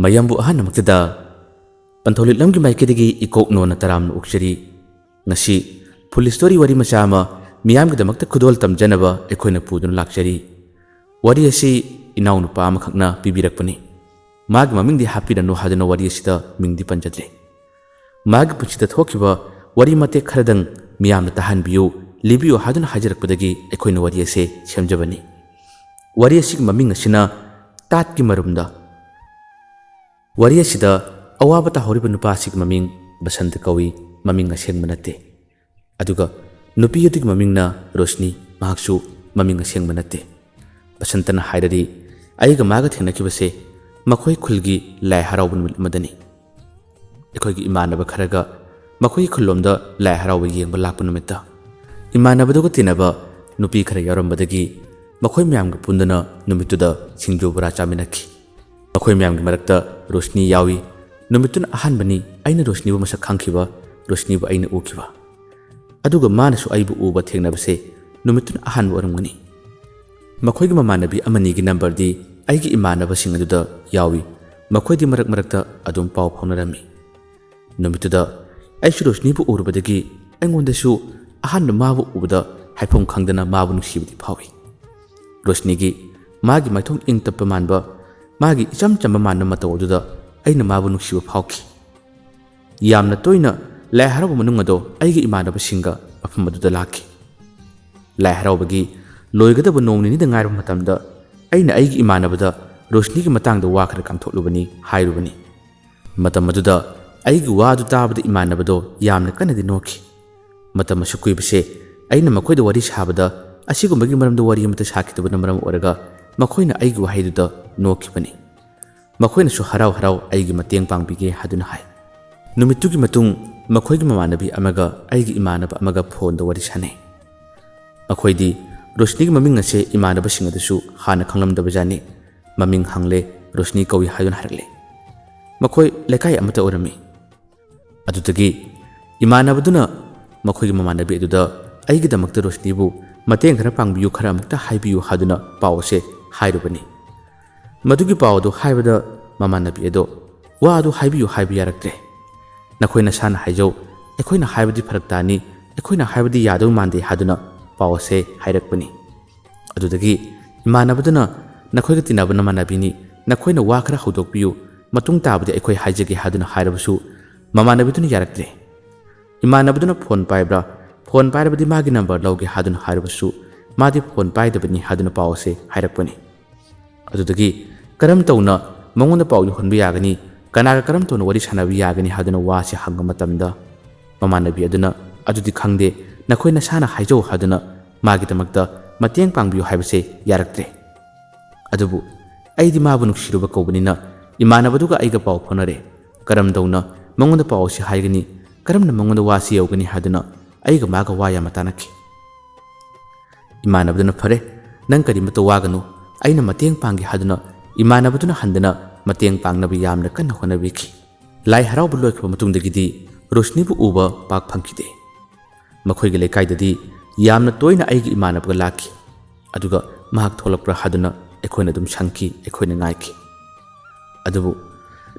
mayambu ahanamuktada Pantholit lamgi maikidigi ikok no na taram no ukshari ngasi police story wari machama miyam gidamakta khudol tamjanaba ekhoina pudun lakshari wari asi inaw nupa ama khakna pibirakpani magi mamingdi hapida no hadana wari asida mingdi panjadre magi puchida thokiba wari mate kharadang miyam na tahan biyu libiyo hadana hajarakpadagi ekhoina wari ase semjabani wari asi maming asina tat ki marumda wari asida awabata horiba nupa sig maming basant kawi maming aseng manate aduga nupi yudik maming na Rosni mahaksu maming aseng manate basantana haidari aiga maga thenakibase makhoi khulgi lai haraubun madani ekhoigi imanaba kharaga makhoi khullomda lai harauba yengba lakpa numita imanaba tinaba nupi khara yarambadagi makhoi myamga pundana numituda singjo bura chaminaki makhoi myamgi marakta Rosni yawi numitun ahanbani aina Rosni bu masak khangkhiba Rosni bu aina ukiba aduga manasu aibu uba thengnabase numitun ahanbu aramgani makhoi mamanabi amani gi number di aigi imanaba sing aduda yawi makhoi di marakta adum paw phaunarami numituda aisu Rosni bu urbadagi aingondasu ahan mabu ubada haifom khangdana mabu nuksibdi phawi Rosni gi magi maithong ingtappa manba magi icham chamba manna mataw aduda aina mabu nuksiba phawki yamna toina lai harauba manung ado aigi imanaba singa mafam aduda lakhi lai haraubagi loigadaba nongni da ngaiba matamda aina aigi imanabada Rosni gi matangda wa khara kangtholubani hairubani matam aduda aigi wa adu tabada imanabado yamna kanadi nokhi matam asukui base aina makoida wari sabada asigumagi maramda wari amata sakitubana maram oraga makoina aigi wahaiduda nokhibani makoina su harau harau aigi mateng pangbige haduna hai numitugi matung makoigi mamanabi amaga aigi imanaba amaga phone da wari sane akoidi Rosni gi maming ase imanaba singadasu hana khanglamdaba jani maming hangle Rosni kawi hayun harle makoi lekai amata orami adutagi imanabaduna makoigi mamanabi aduda aigi damakta Rosni bu mateng khara pangbiyu khara amukta haibiyu haduna pawse hairubani madugi pawdo haibada mamanabi edo wa adu haibiyu haibi yaraktre nakoina sana haijau ekoina haibadi faraktani ekoina haibadi yadu mande haduna pawse hairakpani adudagi imanabaduna nakoiga tinabana manabini nakoina wa khara hodokbiyu matung tabadi ekoi haijagi haduna hairabasu mamanabiduna yaraktre imanabaduna phone paibra phone pairabadi magi number lawge haduna hairabasu madi phone paidabani haduna pawse hairakpani adudagi karam tawna mangonda pawyu honbi yagani kanaga karam tawna wari sanabi yagani haduna wasi hanga matamda mamanabi aduna adudi khangde nakoina sana haijau haduna magi tamakta mateng pangbiyu haibase yaraktre adubu aidi mabu nuksiruba kawbanina imanabaduga aiga paw phonare karam tawna mangonda pawsi haigani karamna mangonda wasi yawgani haduna aiga maga waya matanaki imanabaduna phare nang kari mata waganu aina mateng pangi haduna imanabaduna handana mateng pangnabi yamna kanna honabiki lai harauba loikba matungdagidi Rosni bu uba pak phangkide makhoigi lekai yamna toina aigi imanabga lakhi aduga mahak tholakpra haduna ekhoina dum sangki ekhoina ngaiki adubu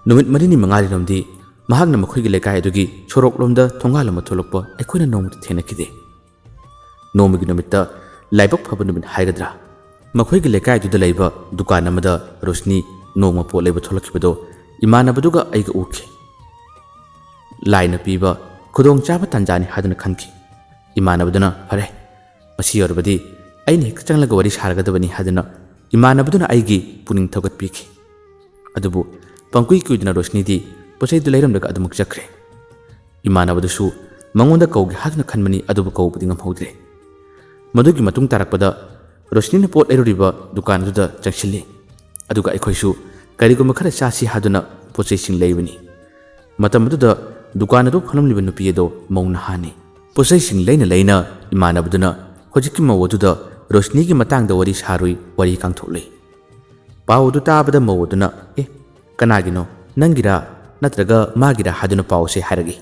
numit marini mangari romdi mahakna makhoigi lekai adugi sorok lomda thongalama tholakpa ekhoina nomut thenakide nomigi numitta laibak phaba numit haigadra makhoi gi lekai du laiba dukan amada Rosni noma po laiba tholakibado imanabaduga aiga ukhi laina piba khudong chaba tanjani haduna khanki imanabaduna phare masi yorbadi aini hek changlaga wari sargadabani haduna imanabaduna aigi puning thogat piki adubu pangkui kuidna Rosni di posai du lairam daga adumuk chakre imanabadusu mangonda kaugi haduna khanmani adubu kaubudi ngam hodre madugi matung tarakpada Rosni na pot eruriba dukan aduda changsilli aduga aikhoisu kariguma khara chasi haduna pochai sing leibani matam aduda dukan adu phanamliba nupi edo mauna hani pochai sing leina imanabaduna hojikki mawaduda Rosni gi matangda wari sarui wari kangtholei pawdu tabada mawaduna kanagino nangira natraga magira haduna pawse haragi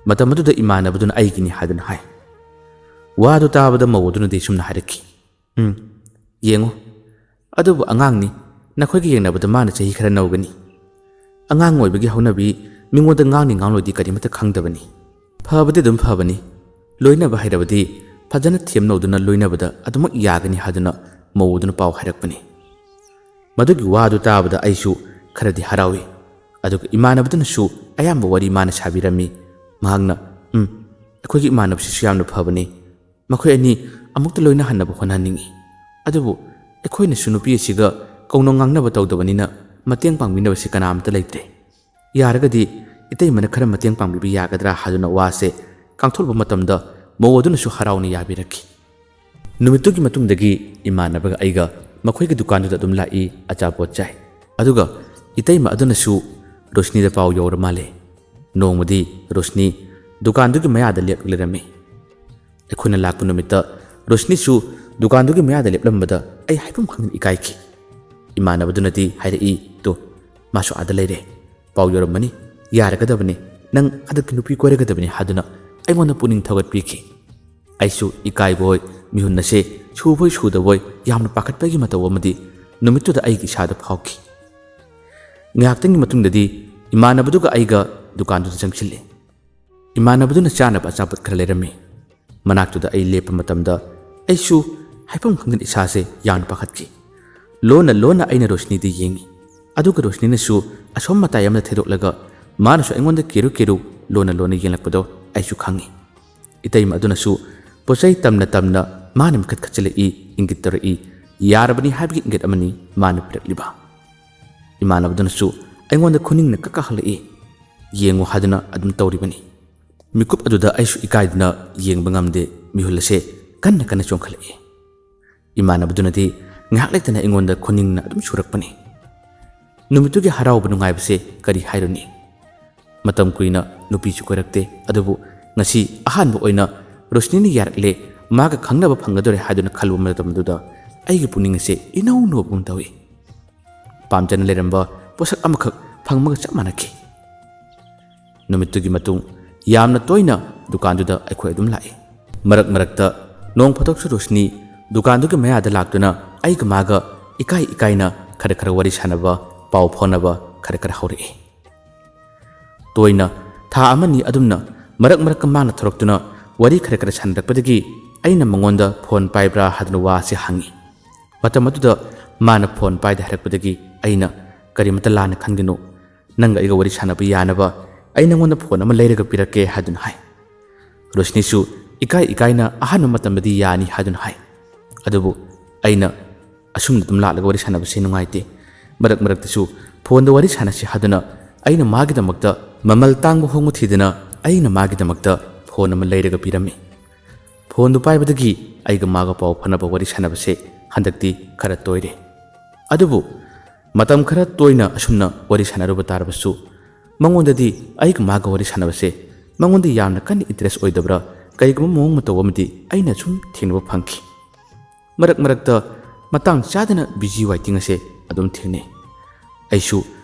matam aduda imanabaduna aigini haduna hai wadu tabada mawaduna de sumna haraki yengo adubu angang ni nakhoi gi yengnabada mana chahi khara nawgani ꯑꯉꯥꯡ ꯑꯣꯏꯕꯒꯤ ꯍꯧꯅꯕꯤ ꯃꯤꯉꯣꯟꯗ ꯉꯥꯡꯅꯤ ꯉꯥꯡꯂꯣꯏꯗꯤ ꯀꯔꯤꯃꯠꯇ ꯈꯪꯗꯕꯅꯤ ꯐꯕꯗꯤ ꯑꯗꯨꯝ ꯐꯕꯅꯤ ꯂꯣꯏꯅꯕ ꯍꯩꯔꯕꯗꯤ ꯐꯖꯅ ꯊꯦꯝꯅꯧꯗꯨꯅ ꯂꯣꯏꯅꯕꯗ ꯑꯗꯨꯃꯛ ꯌꯥꯒꯅꯤ ꯍꯥꯏꯗꯨꯅ ꯃꯧꯗꯨꯅ ꯄꯥꯎ ꯍꯥꯏꯔꯛꯄꯅꯤ ꯃꯗꯨꯒꯤ ꯋꯥꯗꯨ ꯇꯥꯕꯗ ꯑꯩꯁꯨ ꯈꯔꯗꯤ ꯍꯔꯥꯎꯏ ꯑꯗꯨꯒ ꯏꯃꯥꯟꯅꯕꯗꯨꯅꯁꯨ ꯑꯌꯥꯝꯕ ꯋꯥꯔꯤ ꯃꯥꯅ ꯁꯥꯕꯤꯔꯝꯃꯤ ꯃꯍꯥꯛꯅ ꯑꯩꯈꯣꯏꯒꯤ ꯏꯃꯥꯟꯅꯕꯁꯤꯁꯨ ꯌꯥꯝꯅ ꯐꯕꯅꯤ ꯃꯈꯣꯏ ꯑꯅꯤ ꯑꯃꯨꯛꯇ ꯂꯣꯏꯅꯍꯟꯅꯕ ꯍꯣꯠꯅꯍꯟꯅꯤꯡꯉꯤ ꯑꯗꯨꯕꯨ ꯑꯩꯈꯣꯏꯅꯁꯨ ꯅꯨꯄꯤ ꯑꯁꯤꯒ ꯀꯧꯅ ꯉꯥꯡꯅꯕ ꯇꯧꯗꯕꯅꯤꯅ ꯃꯇꯦꯡ ꯄꯥꯡꯕꯤꯅꯕꯁꯤ ꯀꯅꯥꯝꯇ ꯂꯩꯇ꯭ꯔꯦ ꯌꯥꯔꯒꯗꯤ ꯏꯇꯩꯃꯅ ꯈꯔ ꯃꯇꯦꯡ ꯄꯥꯡꯕꯤꯕ ꯌꯥꯒꯗ꯭ꯔꯥ ꯍꯥꯏꯗꯨꯅ ꯋꯥꯁꯦ ꯀꯥꯡꯊꯣꯛꯂꯕ ꯃꯇꯝꯗ ꯃꯧ ꯑꯗꯨꯅꯁꯨ ꯍꯔꯥꯎꯅ ꯌꯥꯕꯤꯔꯛꯈꯤ ꯅꯨꯃꯤꯠꯇꯨꯒꯤ ꯃꯇꯨꯡꯗꯒꯤ ꯏꯃꯥꯟꯅꯕꯒ ꯑꯩꯒ ꯃꯈꯣꯏꯒꯤ ꯗꯨꯀꯥꯟꯗꯨꯗ ꯑꯗꯨꯝ ꯂꯥꯛꯏ ꯑꯆꯥꯄꯣꯠ ꯆꯥꯏ ꯑꯗꯨꯒ ꯏꯇꯩꯃ ꯑꯗꯨꯅꯁꯨ ꯔꯣꯁꯅꯤꯗ ꯄꯥꯎ ꯌꯧꯔ ꯃꯥꯜꯂꯦ ꯅꯣꯡꯃꯗꯤ ꯔꯣꯁꯅꯤ ꯗꯨꯀꯥꯟꯗꯨꯒꯤ ꯃꯌꯥꯗ ꯂꯦꯞꯂꯒ ꯂꯩꯔꯝꯃꯤ ꯑꯩꯈꯣꯏꯅ ꯂꯥꯛꯄ ꯅꯨꯃꯤꯠꯇ ꯔꯣꯁꯅꯤꯁꯨ ꯗꯨꯀꯥꯟꯗꯨꯒꯤ ꯃꯌꯥꯗ ꯂꯦꯞꯂꯝꯕꯗ ꯑꯩ ꯍꯥꯏꯐꯝ ꯈꯪꯗꯅ ꯏꯀꯥꯏꯈꯤ ꯏꯃꯥꯟꯅꯕꯗꯨꯅꯗꯤ ꯍꯥꯏꯔꯛꯏ ꯇꯣ ꯃꯥꯁꯨ ꯑꯥꯗ ꯂꯩꯔꯦ ꯄꯥꯎ ꯌꯧꯔꯝꯃꯅꯤ ꯌꯥꯔꯒꯗꯕꯅꯤ ꯅꯪ ꯍꯟꯗꯛꯀꯤ ꯅꯨꯄꯤ ꯀꯣꯏꯔꯒꯗꯕꯅꯤ ꯍꯥꯏꯗꯨꯅ ꯑꯩꯉꯣꯟꯗ ꯄꯨꯛꯅꯤꯡ ꯊꯧꯒꯠꯄꯤꯈꯤ ꯑꯩꯁꯨ ꯏꯀꯥꯏꯕꯣꯏ ꯃꯤꯍꯨꯟ ꯑꯁꯦ ꯁꯨꯕꯣꯏ ꯁꯨꯗꯕꯣꯏ ꯌꯥꯝꯅ ꯄꯥꯈꯠꯄꯒꯤ ꯃꯇꯧ ꯑꯃꯗꯤ ꯅꯨꯃꯤꯠꯇꯨꯗ ꯑꯩꯒꯤ ꯏꯁꯥꯗ ꯐꯥꯎꯈꯤ ꯉꯥꯏꯍꯥꯛꯇꯪꯒꯤ ꯃꯇꯨꯡꯗꯗꯤ ꯏꯃꯥꯟꯅꯕꯗꯨꯒ ꯑꯩꯒ ꯗꯨꯀꯥꯟꯗꯨꯗ ꯆꯪꯁꯤꯜꯂꯦ ꯏꯃꯥꯟꯅꯕꯗꯨꯅ ꯆꯥꯅꯕ ꯑꯆꯥꯄꯣꯠ ꯈꯔ ꯂꯩꯔꯝꯃꯤ ꯃꯅꯥꯛꯇꯨꯗ ꯑꯩ ꯂꯦꯞꯄ ꯃꯇꯝꯗ ꯑꯩꯁꯨ ꯍꯥꯏꯐꯝ ꯈꯪꯗꯅ ꯏꯁꯥꯁꯦ ꯌꯥꯝꯅ ꯄꯥꯈꯠꯈꯤ ꯂꯣꯟꯅ ꯂꯣꯟꯅ ꯑꯩꯅ ꯔꯣꯁꯅꯤꯗ ꯌꯦꯡꯉꯤ ꯑꯗꯨꯒ ꯔꯣꯁꯅꯤꯅꯁꯨ ꯑꯁꯣꯝ ꯃꯇꯥꯏ ꯑꯃꯗ ꯊꯦꯗꯣꯛꯂꯒ ꯃꯥꯅꯁꯨ ꯑꯩꯉꯣꯟꯗ ꯀꯦꯔꯨ ꯀꯦꯔꯨ ꯂꯣꯟꯅ ꯂꯣꯟꯅ ꯌꯦꯡꯂꯛꯄꯗꯣ ꯑꯩꯁꯨ ꯈꯪꯉꯤ ꯏꯇꯩꯃ ꯑꯗꯨꯅꯁꯨ ꯄꯣꯠꯆꯩ ꯇꯝꯅ ꯇꯝꯅ ꯃꯥꯅ ꯃꯤꯈꯠ ꯈꯠꯆꯤꯜꯂꯛꯏ ꯏꯪꯒꯤꯠ ꯇꯧꯔꯛꯏ ꯌꯥꯔꯕꯅꯤ ꯍꯥꯏꯕꯒꯤ ꯏꯪꯒꯤꯠ ꯑꯃꯅꯤ ꯃꯥꯅ ꯄꯤꯔꯛꯂꯤꯕ ꯏꯃꯥꯟꯅꯕꯗꯨꯅꯁꯨ ꯑꯩꯉꯣꯟꯗ ꯈꯨꯅꯤꯡꯅ ꯀꯛꯍꯜꯂꯛꯏ ꯌꯦꯡꯉꯨ ꯍꯥꯏꯗꯨꯅ ꯑꯗꯨꯝ ꯇꯧꯔꯤꯕꯅꯤ ꯃꯤꯀꯨꯞ ꯑꯗꯨꯗ ꯑꯩꯁꯨ ꯏꯀꯥꯏꯗꯨꯅ ꯌꯦꯡꯕ ꯉꯝꯗꯦ ꯃꯤꯍꯨꯜ ꯑꯁꯦ ꯀꯟꯅ ꯀꯟꯅ ꯆꯣꯡꯈꯠꯂꯛꯏ ꯏꯃꯥꯟꯅꯕꯗꯨꯅꯗꯤ ꯉꯥꯏꯍꯥꯛ ꯂꯩꯇꯅ ꯑꯩꯉꯣꯟꯗ ꯈꯨꯅꯤꯡꯅ ꯑꯗꯨꯝ ꯁꯨꯔꯛꯄꯅꯤ ꯅꯨꯃꯤꯠꯇꯨꯒꯤ ꯍꯔꯥꯎꯕ ꯅꯨꯡꯉꯥꯏꯕꯁꯦ ꯀꯔꯤ ꯍꯥꯏꯔꯨꯅꯤ ꯃꯇꯝ ꯀꯨꯏꯅ ꯅꯨꯄꯤꯁꯨ ꯀꯣꯏꯔꯛꯇꯦ ꯑꯗꯨꯕꯨ ꯉꯁꯤ ꯑꯍꯥꯟꯕ ꯑꯣꯏꯅ ꯔꯣꯁꯅꯤꯅ ꯌꯥꯔꯛꯂꯦ ꯃꯥꯒ ꯈꯪꯅꯕ ꯐꯪꯒꯗꯣꯔꯦ ꯍꯥꯏꯗꯨꯅ ꯈꯜꯂꯨꯕ ꯃꯇꯝꯗꯨꯗ ꯑꯩꯒꯤ ꯄꯨꯛꯅꯤꯡ ꯑꯁꯦ ꯏꯅꯧ ꯅꯧꯕꯒꯨꯝ ꯇꯧꯏ ꯄꯥꯝꯖꯅ ꯂꯩꯔꯝꯕ ꯄꯣꯠꯁꯛ ꯑꯃꯈꯛ ꯐꯪꯕꯒ ꯆꯞ ꯃꯥꯟꯅꯈꯤ ꯅꯨꯃꯤꯠꯇꯨꯒꯤ ꯃꯇꯨꯡ ꯌꯥꯝꯅ ꯇꯣꯏꯅ ꯗꯨꯀꯥꯟꯗꯨꯗ ꯑꯩꯈꯣꯏ ꯑꯗꯨꯝ ꯂꯥꯛꯏ ꯃꯔꯛ ꯃꯔꯛꯇ ꯅꯣꯡ ꯐꯥꯗꯣꯛꯁꯨ ꯔꯣꯁꯅꯤ ꯗꯨꯀꯥꯟꯗꯨꯒꯤ ꯃꯌꯥꯗ ꯂꯥꯛꯇꯨꯅ ꯑꯩꯒ ꯃꯥꯒ ꯏꯀꯥꯏ ꯏꯀꯥꯏꯅ ꯈꯔ ꯋꯥꯔꯤ ꯁꯥꯟꯅꯕ ꯄꯥꯎ ꯐꯥꯎꯅꯕ ꯈꯔ ꯍꯧꯔꯛꯏ ꯇꯣꯏꯅ ꯊꯥ ꯑꯃꯅꯤ ꯑꯗꯨꯝꯅ ꯃꯔꯛ ꯃꯔꯛꯇ ꯃꯥꯅ ꯊꯧꯔꯛꯇꯨꯅ ꯋꯥꯔꯤ ꯈꯔ ꯁꯥꯟꯅꯔꯛꯄꯗꯒꯤ ꯑꯩꯅ ꯃꯉꯣꯟꯗ ꯐꯣꯟ ꯄꯥꯏꯕ꯭ꯔꯥ ꯍꯥꯏꯗꯨꯅ ꯋꯥꯁꯦ ꯍꯪꯉꯤ ꯃꯇꯝ ꯑꯗꯨꯗ ꯃꯥꯅ ꯐꯣꯟ ꯄꯥꯏꯗ ꯍꯥꯏꯔꯛꯄꯗꯒꯤ ꯑꯩꯅ ꯀꯔꯤꯃꯇ ꯂꯥꯟꯅ ꯈꯟꯒꯅꯨ ꯅꯪꯒ ꯑꯩꯒ ꯋꯥꯔꯤ ꯁꯥꯟꯅꯕ ꯌꯥꯅꯕ ꯑꯩ ꯅꯉꯣꯟꯗ ꯐꯣꯟ ꯑꯃ ꯂꯩꯔꯒ ꯄꯤꯔꯛꯀꯦ ꯍꯥꯏꯗꯨꯅ ꯍꯥꯏ ꯔꯣꯁꯅꯤꯁꯨ ꯏꯀꯥꯏ ꯏꯀꯥꯏꯅ ꯑꯍꯥꯟꯕ ꯃꯇꯝꯗꯗꯤ ꯌꯥꯅꯤ ꯍꯥꯏꯗꯨꯅ ꯍꯥꯏ ꯑꯗꯨꯕꯨ ꯑꯩꯅ ꯑꯁꯨꯝꯅ ꯑꯗꯨꯝ ꯂꯥꯛꯂꯒ ꯋꯥꯔꯤ ꯁꯥꯟꯅꯕꯁꯤ ꯅꯨꯡꯉꯥꯏꯇꯦ ꯃꯔꯛ ꯃꯔꯛꯇꯁꯨ ꯐꯣꯟꯗ ꯋꯥꯔꯤ ꯁꯥꯟꯅꯁꯤ ꯍꯥꯏꯗꯨꯅ ꯑꯩꯅ ꯃꯥꯒꯤꯗꯃꯛꯇ ꯃꯃꯜ తాꯡꯕ ꯍꯣꯡꯕ ꯊꯤꯗꯅ ꯑꯩꯅ ꯃꯥꯒꯤꯗꯃꯛꯇ ꯐꯣꯟ ꯑꯃ ꯂꯩꯔꯒ ꯄꯤꯔꯝꯃꯤ ꯐꯣꯟꯗꯨ ꯄꯥꯏꯕꯗꯒꯤ ꯑꯩꯒ ꯃꯥꯒ ꯄꯥꯎ ꯐꯥꯎꯅꯕ ꯋꯥꯔꯤ ꯁꯥꯟꯅꯕꯁꯦ ꯍꯟꯗꯛꯇꯤ ꯈꯔ ꯇꯣꯏꯔꯦ ꯑꯗꯨꯕꯨ ꯃꯇꯝ ꯈꯔ ꯇꯣꯏꯅ ꯑꯁꯨꯝꯅ ꯋꯥꯔꯤ ꯁꯥꯟꯅꯔꯨꯕ ꯇꯥꯔꯕꯁꯨ ꯃꯉꯣꯟꯗꯗꯤ ꯑꯩꯒ ꯃꯥꯒ ꯋꯥꯔꯤ ꯁꯥꯟꯅꯕꯁꯦ ꯃꯉꯣꯟꯗ ꯌꯥꯝꯅ ꯀꯟꯅ ꯏꯟꯇꯔꯦꯁ ꯑꯣꯏꯗꯕ꯭ꯔꯥ ꯀꯔꯤꯒꯨꯝꯕ ꯃꯑꯣꯡ ꯃꯇꯧ ꯑꯃꯗꯤ ꯑꯩꯅ ꯁꯨꯝ ꯊꯦꯡꯅꯕ ꯐꯪꯈꯤ ꯃꯔꯛ ꯃꯔꯛꯇ ꯃꯇꯥꯡ ꯆꯥꯗꯅ ꯕꯤꯖꯤ ꯋꯥꯏꯇꯤꯡ ꯑꯁꯦ ꯑꯗꯨꯝ ꯊꯦꯡꯅꯩ ꯑꯩꯁꯨ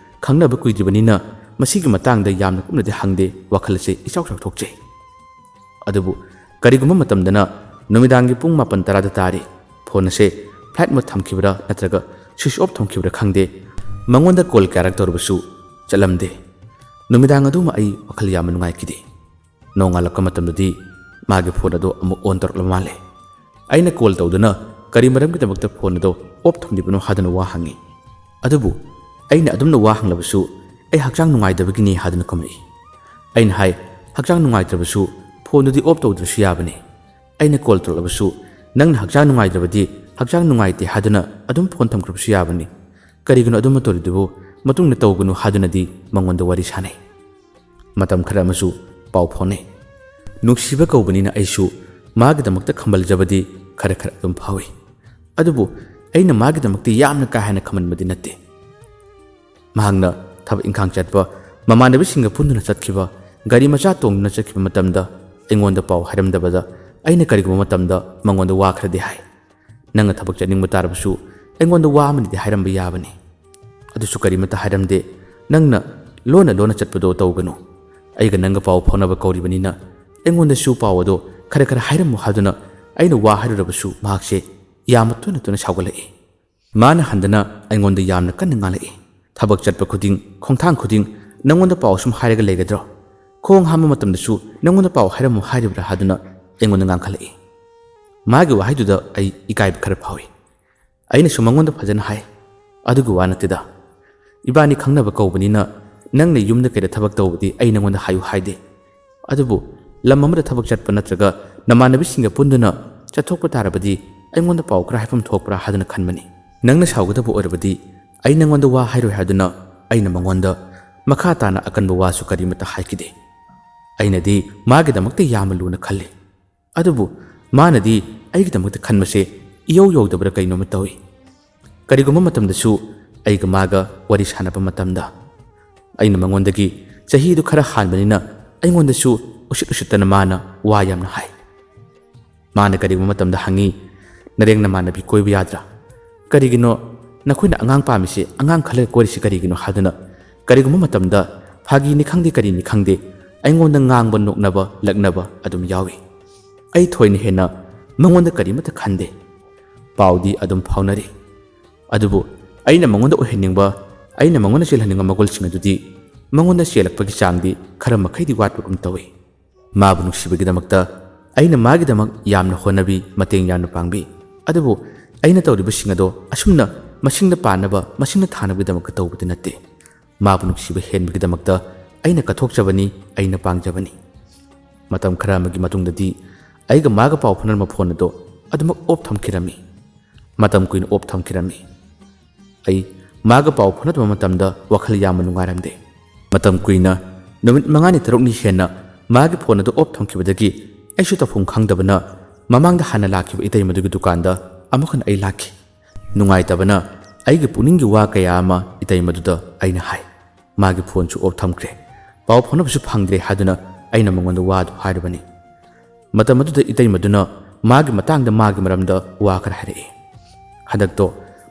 ꯈꯪꯅꯕ ꯀꯨꯏꯗ꯭ꯔꯤꯕꯅꯤꯅ ꯃꯁꯤꯒꯤ ꯃꯇꯥꯡꯗ ꯌꯥꯝꯅ ꯀꯨꯞꯅꯗꯤ ꯍꯪꯗꯦ ꯋꯥꯈꯜ ꯑꯁꯦ ꯏꯆꯥꯎ ꯆꯥꯎꯊꯣꯛꯆꯩ ꯑꯗꯨꯕꯨ ꯀꯔꯤꯒꯨꯝꯕ ꯃꯇꯝꯗꯅ ꯅꯨꯃꯤꯗꯥꯡꯒꯤ ꯄꯨꯡ 9-10 ꯇꯥꯔꯤ ꯐꯣꯟ ꯑꯁꯦ ꯐ꯭ꯂꯥꯏꯠ ꯃꯣꯗ ꯊꯝꯈꯤꯕ꯭ꯔꯥ ꯅꯠꯇ꯭ꯔꯒ ꯁ꯭ꯋꯤꯆ ꯑꯣꯐ ꯊꯝꯈꯤꯕ꯭ꯔꯥ ꯈꯪꯗꯦ ꯃꯉꯣꯟꯗ ꯀꯣꯜ ꯀꯌꯥꯔꯛ ꯇꯧꯔꯕꯁꯨ ꯆꯠꯂꯝꯗꯦ ꯅꯨꯃꯤꯗꯥꯡ ꯑꯗꯨꯃ ꯑꯩ ꯋꯥꯈꯜ ꯌꯥꯝꯅ ꯅꯨꯡꯉꯥꯏꯈꯤꯗꯦ ꯅꯣꯡꯉꯥꯜꯂꯛꯄ ꯃꯇꯝꯗꯗꯤ ꯃꯥꯒꯤ ꯐꯣꯟ ꯑꯗꯣ ꯑꯃꯨꯛ ꯑꯣꯟ ꯇꯧꯔꯛꯂꯕ ꯃꯥꯜꯂꯦ ꯑꯩꯅ ꯀꯣꯜ ꯇꯧꯗꯨꯅ ꯀꯔꯤ ꯃꯔꯝꯒꯤꯗꯃꯛꯇ ꯐꯣꯟ ꯑꯗꯣ ꯑꯣꯐ ꯊꯝꯂꯤꯕꯅꯣ ꯍꯥꯏꯗꯨꯅ ꯋꯥ ꯍꯪꯉꯤ ꯑꯗꯨꯕꯨ ꯑꯩꯅ ꯑꯗꯨꯝꯅ ꯋꯥ ꯍꯪꯂꯕꯁꯨ ꯑꯩ ꯍꯛꯆꯥꯡ ꯅꯨꯡꯉꯥꯏꯇꯕꯒꯤꯅꯤ ꯍꯥꯏꯗꯨꯅ ꯈꯨꯝꯂꯛꯏ ꯑꯩꯅ ꯍꯥꯏ ꯍꯛꯆꯥꯡ ꯅꯨꯡꯉꯥꯏꯇ꯭ꯔꯕꯁꯨ ꯐꯣꯟꯗꯨꯗꯤ ꯑꯣꯐ ꯇꯧꯗ꯭ꯔꯁꯨ ꯌꯥꯕꯅꯤ ꯑꯩꯅ ꯀꯣꯜ ꯇꯧꯔꯛꯂꯕꯁꯨ ꯅꯪꯅ ꯍꯛꯆꯥꯡ ꯅꯨꯡꯉꯥꯏꯇ꯭ꯔꯕꯗꯤ ꯍꯛꯆꯥꯡ ꯅꯨꯡꯉꯥꯏꯇꯦ ꯍꯥꯏꯗꯨꯅ ꯑꯗꯨꯝ ꯐꯣꯟ ꯊꯝꯈ꯭ꯔꯕꯁꯨ ꯌꯥꯕꯅꯤ ꯀꯔꯤꯒꯤꯅꯣ ꯑꯗꯨꯝꯕ ꯇꯧꯔꯤꯗꯨꯕꯨ ꯃꯇꯨꯡꯗ ꯇꯧꯒꯅꯨ ꯍꯥꯏꯗꯨꯅꯗꯤ ꯃꯉꯣꯟꯗ ꯋꯥꯔꯤ ꯁꯥꯟꯅꯩ ꯃꯇꯝ ꯈꯔ ꯑꯃꯁꯨ ꯄꯥꯎ ꯐꯥꯎꯅꯩ ꯅꯨꯡꯁꯤꯕ ꯀꯧꯕꯅꯤꯅ ꯑꯩꯁꯨ ꯃꯥꯒꯤꯗꯃꯛꯇ ꯈꯝꯕꯜꯖꯕꯗꯤ ꯈꯔ ꯑꯗꯨꯝ ꯐꯥꯎꯏ ꯑꯗꯨꯕꯨ ꯑꯩꯅ ꯃꯥꯒꯤꯗꯃꯛꯇ ꯌꯥꯝꯅ ꯀꯥ ꯍꯦꯟꯅ ꯈꯝꯕꯟꯕꯗꯤ ꯅꯠꯇꯦ ꯃꯍꯥꯛꯅ ꯊꯕꯛ ꯏꯪꯈꯥꯡ ꯆꯠꯄ ꯃꯃꯥꯟꯅꯕꯤꯁꯤꯡꯒ ꯄꯨꯟꯗꯨꯅ ꯆꯠꯈꯤꯕ ꯒꯥꯔꯤ ꯃꯆꯥ ꯇꯣꯡꯗꯨꯅ ꯆꯠꯈꯤꯕ ꯃꯇꯝꯗ ꯑꯩꯉꯣꯟꯗ ꯄꯥꯎ ꯍꯥꯏꯔꯝꯗꯕꯗ ꯑꯩꯅ ꯀꯔꯤꯒꯨꯝꯕ ꯃꯇꯝꯗ ꯃꯉꯣꯟꯗ ꯋꯥ ꯈꯔꯗꯤ ꯍꯥꯏ ꯅꯪꯅ ꯊꯕꯛ ꯆꯠꯅꯤꯡꯕ ꯇꯥꯔꯕꯁꯨ ꯑꯩꯉꯣꯟꯗ ꯋꯥ ꯑꯃꯗꯤ ꯍꯥꯏꯔꯝꯕ ꯌꯥꯕꯅꯤ ꯑꯗꯨꯁꯨ ꯀꯔꯤꯃꯠꯇ ꯍꯥꯏꯔꯝꯗꯦ ꯅꯪꯅ ꯂꯣꯟꯅ ꯂꯣꯟꯅ ꯆꯠꯄꯗꯣ ꯇꯧꯒꯅꯨ ꯑꯩꯒ ꯅꯪꯒ ꯄꯥꯎ ꯐꯥꯎꯅꯕ ꯀꯧꯔꯤꯕꯅꯤꯅ ꯑꯩꯉꯣꯟꯗꯁꯨ ꯄꯥꯎ ꯑꯗꯣ ꯈꯔ ꯍꯥꯏꯔꯝꯃꯨ ꯍꯥꯏꯗꯨꯅ ꯑꯩꯅ ꯋꯥ ꯍꯥꯏꯔꯨꯔꯕꯁꯨ ꯃꯍꯥꯛꯁꯦ ꯌꯥꯝꯅ ꯇꯣꯏꯅ ꯁꯥꯎꯒꯠꯂꯛꯏ ꯃꯥꯅ ꯍꯟꯗꯅ ꯑꯩꯉꯣꯟꯗ ꯌꯥꯝꯅ ꯀꯟꯅ ꯉꯥꯡꯂꯛꯏ ꯊꯕꯛ ꯆꯠꯄ ꯈꯨꯗꯤꯡ ꯈꯣꯡꯊꯥꯡ ꯈꯨꯗꯤꯡ ꯅꯪꯉꯣꯟꯗ ꯄꯥꯎ ꯁꯨꯝ ꯍꯥꯏꯔꯒ ꯂꯩꯒꯗ꯭ꯔꯣ? ꯈꯣꯡ ꯍꯥꯝꯕ ꯃꯇꯝꯗꯁꯨ ꯅꯪꯉꯣꯟꯗ ꯄꯥꯎ ꯍꯥꯏꯔꯝꯃꯨ ꯍꯥꯏꯔꯤꯕ꯭ꯔꯥ ꯍꯥꯏꯗꯨꯅ ꯑꯩꯉꯣꯟꯗ ꯉꯥꯡꯈꯠꯂꯛꯏ꯫ ꯃꯥꯒꯤ ꯋꯥꯍꯩꯗꯨꯗ ꯑꯩ ꯏꯀꯥꯏꯕ ꯈꯔ ꯐꯥꯎꯏ꯫ ꯑꯩꯅꯁꯨ ꯃꯉꯣꯟꯗ ꯐꯖꯅ ꯍꯥꯏ, ꯑꯗꯨꯒꯤ ꯋꯥ ꯅꯠꯇꯦꯗ, ꯏꯕꯥꯅꯤ ꯈꯪꯅꯕ ꯀꯧꯕꯅꯤꯅ ꯅꯪꯅ ꯌꯨꯝꯗ ꯀꯩꯗ ꯊꯕꯛ ꯇꯧꯕꯗꯤ ꯑꯩ ꯅꯪꯉꯣꯟꯗ ꯍꯥꯏꯌꯨ ꯍꯥꯏꯗꯦ꯫ ꯑꯗꯨꯕꯨ ꯂꯝ ꯑꯃꯗ ꯊꯕꯛ ꯆꯠꯄ ꯅꯠꯇ꯭ꯔꯒ ꯅꯃꯥꯟꯅꯕꯤꯁꯤꯡꯒ ꯄꯨꯟꯗꯨꯅ ꯆꯠꯊꯣꯛꯄ ꯇꯥꯔꯕꯗꯤ ꯑꯩꯉꯣꯟꯗ ꯄꯥꯎ ꯈꯔ ꯍꯥꯏꯐꯝ ꯊꯣꯛꯄ꯭ꯔꯥ ꯍꯥꯏꯗꯨꯅ ꯈꯟꯕꯅꯤ꯫ ꯅꯪꯅ ꯁꯥꯎꯒꯗꯕ ꯑꯣꯏꯔꯕꯗꯤ ꯑꯩ ꯅꯪꯉꯣꯟꯗ ꯋꯥ ꯍꯥꯏꯔꯣꯏ ꯍꯥꯏꯗꯨꯅ ꯑꯩꯅ ꯃꯉꯣꯟꯗ ꯃꯈꯥ ꯇꯥꯅ ꯑꯀꯟꯕ ꯋꯥꯁꯨ ꯀꯔꯤꯃꯠꯇ ꯍꯥꯏꯈꯤꯗꯦ꯫ ꯑꯩꯅꯗꯤ ꯃꯥꯒꯤꯗꯃꯛꯇ ꯌꯥꯝꯅ ꯂꯨꯅ ꯈꯜꯂꯤ, ꯑꯗꯨꯕꯨ ꯃꯥꯅꯗꯤ ꯑꯩꯒꯤꯗꯃꯛꯇ ꯈꯟꯕꯁꯦ ꯏꯌꯧ ꯌꯧꯗꯕ꯭ꯔꯥ ꯀꯩꯅꯣꯝꯃ ꯇꯧꯏ꯫ ꯀꯔꯤꯒꯨꯝꯕ ꯃꯇꯝꯗꯁꯨ ꯑꯩꯒ ꯃꯥꯒ ꯋꯥꯔꯤ ꯁꯥꯟꯅꯕ ꯃꯇꯝꯗ ꯑꯩꯅ ꯃꯉꯣꯟꯗꯒꯤ ꯆꯍꯤꯗꯨ ꯈꯔ ꯍꯥꯟꯕꯅꯤꯅ ꯑꯩꯉꯣꯟꯗꯁꯨ ꯎꯁꯤꯠꯇꯅ ꯃꯥꯅ ꯋꯥ ꯌꯥꯝꯅ ꯍꯥꯏ꯫ ꯃꯥꯅ ꯀꯔꯤꯒꯨꯝꯕ ꯃꯇꯝꯗ ꯍꯪꯉꯤ, ꯅꯔꯦꯡ ꯅꯃꯥꯟꯅꯕꯤ ꯀꯣꯏꯕ ꯌꯥꯗ꯭ꯔꯥ? ꯀꯔꯤꯒꯤꯅꯣ ꯅꯈꯣꯏꯅ ꯑꯉꯥꯡ ꯄꯥꯝꯃꯤꯁꯦ, ꯑꯉꯥꯡ ꯈꯜꯂꯒ ꯀꯣꯏꯔꯤꯁꯤ ꯀꯔꯤꯒꯤꯅꯣ ꯍꯥꯏꯗꯨꯅ ꯀꯔꯤꯒꯨꯝꯕ ꯃꯇꯝꯗ ꯐꯥꯒꯤꯅꯤ ꯈꯪꯗꯦ ꯀꯔꯤꯅꯤ ꯈꯪꯗꯦ ꯑꯩꯉꯣꯟꯗ ꯉꯥꯡꯕ ꯅꯣꯛꯅꯕ ꯂꯛꯅꯕ ꯑꯗꯨꯝ ꯌꯥꯎꯏ꯫ ꯑꯩ ꯊꯣꯏꯅ ꯍꯦꯟꯅ ꯃꯉꯣꯟꯗ ꯀꯔꯤꯃꯠꯇ ꯈꯟꯗꯦ, ꯄꯥꯎꯗꯤ ꯑꯗꯨꯝ ꯐꯥꯎꯅꯔꯤ꯫ ꯑꯗꯨꯕꯨ ꯑꯩꯅ ꯃꯉꯣꯟꯗ ꯑꯣꯏꯍꯟꯅꯤꯡꯕ, ꯑꯩꯅ ꯃꯉꯣꯟꯗ ꯆꯦꯜꯍꯟꯅꯤꯡꯕ ꯃꯒꯨꯟꯁꯤꯡ ꯑꯗꯨꯗꯤ ꯃꯉꯣꯟꯗ ꯆꯦꯜꯂꯛꯄꯒꯤ ꯆꯥꯡꯗꯤ ꯈꯔ ꯃꯈꯩꯗꯤ ꯋꯥꯠꯄꯒꯨꯝ ꯇꯧꯏ꯫ ꯃꯥꯕꯨ ꯅꯨꯡꯁꯤꯕꯒꯤꯗꯃꯛꯇ ꯑꯩꯅ ꯃꯥꯒꯤꯗꯃꯛ ꯌꯥꯝꯅ ꯍꯣꯠꯅꯕꯤ, ꯃꯇꯦꯡ ꯌꯥꯝꯅ ꯄꯥꯡꯕꯤ꯫ ꯑꯗꯨꯕꯨ ꯑꯩꯅ ꯇꯧꯔꯤꯕꯁꯤꯡ ꯑꯗꯣ ꯑꯁꯨꯝꯅ ꯃꯁꯤꯡꯗ ꯄꯥꯟꯅꯕ, ꯃꯁꯤꯡꯗ ꯊꯥꯅꯕꯒꯤꯗꯃꯛꯇ ꯇꯧꯕꯗꯤ ꯅꯠꯇꯦ꯫ ꯃꯥꯕꯨ ꯅꯨꯡꯁꯤꯕ ꯍꯦꯟꯕꯒꯤꯗꯃꯛꯇ ꯑꯩꯅ ꯀꯠꯊꯣꯛꯆꯕꯅꯤ, ꯑꯩꯅ ꯄꯥꯡꯖꯕꯅꯤ꯫ ꯃꯇꯝ ꯈꯔ ꯑꯃꯒꯤ ꯃꯇꯨꯡꯗꯗꯤ ꯑꯩꯒ ꯃꯥꯒ ꯄꯥꯎ ꯐꯥꯎꯅꯔꯝꯕ ꯐꯣꯟ ꯑꯗꯣ ꯑꯗꯨꯃꯛ ꯑꯣꯐ ꯊꯝꯈꯤꯔꯝꯃꯤ꯫ ꯃꯇꯝ ꯀꯨꯏꯅ ꯑꯣꯐ ꯊꯝꯈꯤꯔꯝꯃꯤ꯫ ꯑꯩ ꯃꯥꯒ ꯄꯥꯎ ꯐꯥꯎꯅꯗꯕ ꯃꯇꯝꯗ ꯋꯥꯈꯜ ꯌꯥꯝꯅ ꯅꯨꯡꯉꯥꯏꯔꯝꯗꯦ꯫ ꯃꯇꯝ ꯀꯨꯏꯅ ꯅꯨꯃꯤꯠ 5ꯅꯤ 6ꯅꯤ ꯍꯦꯟꯅ ꯃꯥꯒꯤ ꯐꯣꯟ ꯑꯗꯨ ꯑꯣꯐ ꯊꯝꯈꯤꯕꯗꯒꯤ ꯑꯩꯁꯨ ꯇꯧꯐꯝ ꯈꯪꯗꯕꯅ ꯃꯃꯥꯡꯗ ꯍꯥꯟꯅ ꯂꯥꯛꯈꯤꯕ ꯏꯇꯩꯃꯗꯨꯒꯤ ꯗꯨꯀꯥꯟꯗ ꯑꯃꯨꯛ ꯍꯟꯅ ꯑꯩ ꯂꯥꯛꯈꯤ꯫ ꯅꯨꯡꯉꯥꯏꯇꯕꯅ ꯑꯩꯒꯤ ꯄꯨꯛꯅꯤꯡꯒꯤ ꯋꯥ ꯀꯌꯥ ꯑꯃ ꯏꯇꯩꯃꯗꯨꯗ ꯑꯩꯅ ꯍꯥꯏ꯫ ꯃꯥꯒꯤ ꯐꯣꯟꯁꯨ ꯑꯣꯐ ꯊꯝꯈ꯭ꯔꯦ, ꯄꯥꯎ ꯐꯥꯎꯅꯕꯁꯨ ꯐꯪꯗ꯭ꯔꯦ ꯍꯥꯏꯗꯨꯅ ꯑꯩꯅ ꯃꯉꯣꯟꯗ ꯋꯥꯗꯨ ꯍꯥꯏꯔꯕꯅꯤ꯫ ꯃꯇꯝ ꯑꯗꯨꯗ ꯏꯇꯩꯃꯗꯨꯅ ꯃꯥꯒꯤ ꯃꯇꯥꯡꯗ, ꯃꯥꯒꯤ ꯃꯔꯝꯗ ꯋꯥ ꯈꯔ ꯍꯥꯏꯔꯛꯏ꯫ ꯍꯟꯗꯛꯇꯣ